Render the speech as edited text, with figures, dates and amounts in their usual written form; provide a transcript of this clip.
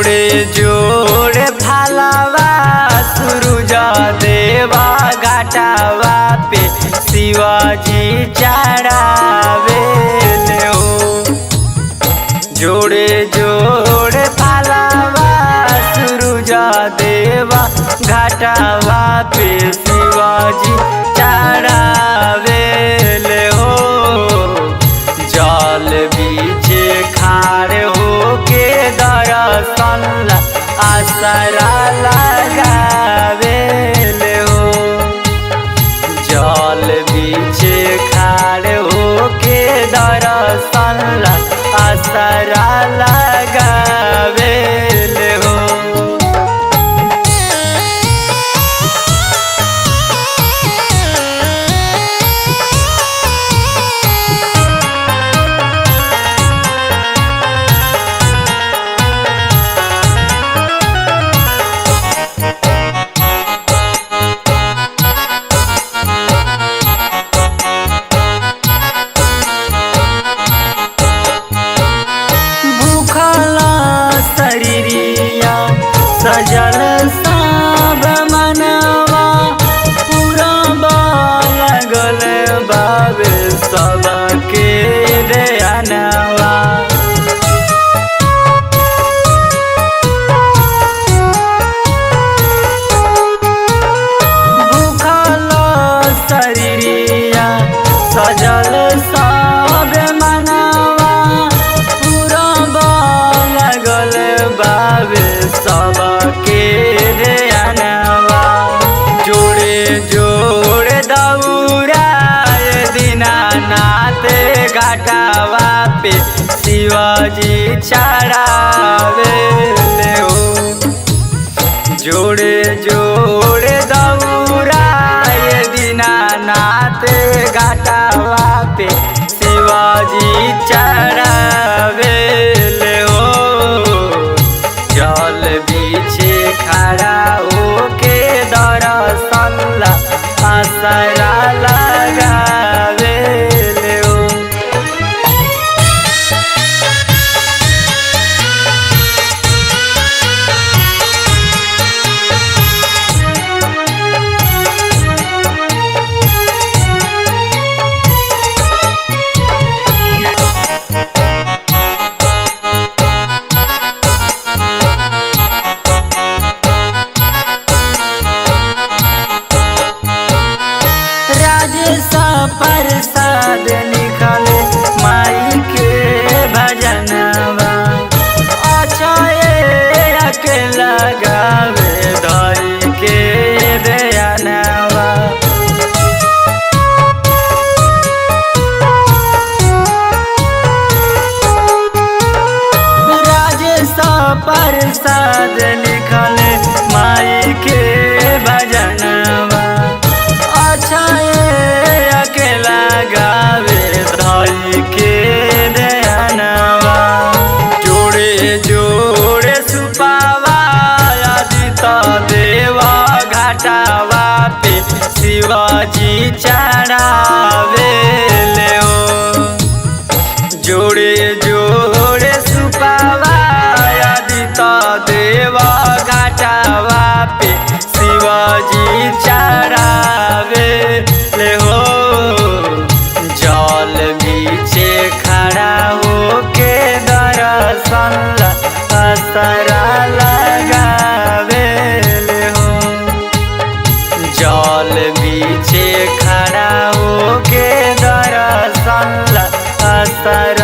जोड़े जोड़े फालावा सूरज देवा घाटावा पे शिवाजी चढ़ावे हो। जोड़े जोड़े फालावा सूरज देवा घाटावा पे शिवाजी चढ़ावे हो। जल बीचे खाड़ होके दर्शन आसरा लगावे हो। जल बीचे खाड़ होके दर्शन आसरा लगावे हो। सजल सब मनवा पूरा लगल बाबे सबके दयानवा। भूखल शरीरिया सजल सब मनवा पूरा लगल बाबे सबके दयानवा। जोड़े जोड़े दौड़ाए दीनानाथ घाटावा पे शिवाजी चढ़ावे हो। जोड़े जोड़े दौड़ाए दीनानाथ घाटावा पे शिवाजी चढ़ावे हो। जल बीचे खड़ा होके दर्शन आसरा लगावे हो। प्रसाद लिखले माई के भजनवा अच्छा के लगावे धई के दयानवा। राजेश प्रसाद लिखले माई के भजनवा अच्छा लगावे धई के दयानवा। जोड़े जोड़े सुपावा आदित्य देवा घाटावा पे शिवाजी चढ़ावे हो। जोड़े जोड़े सुपावा आदित्य देवा घाटावा पे शिवाजी चढ़ावे हो। जल बीचे खड़ा होके दर्शन आसरा लगावे हो। जल बीचे खड़ा होके दर्शन आसरा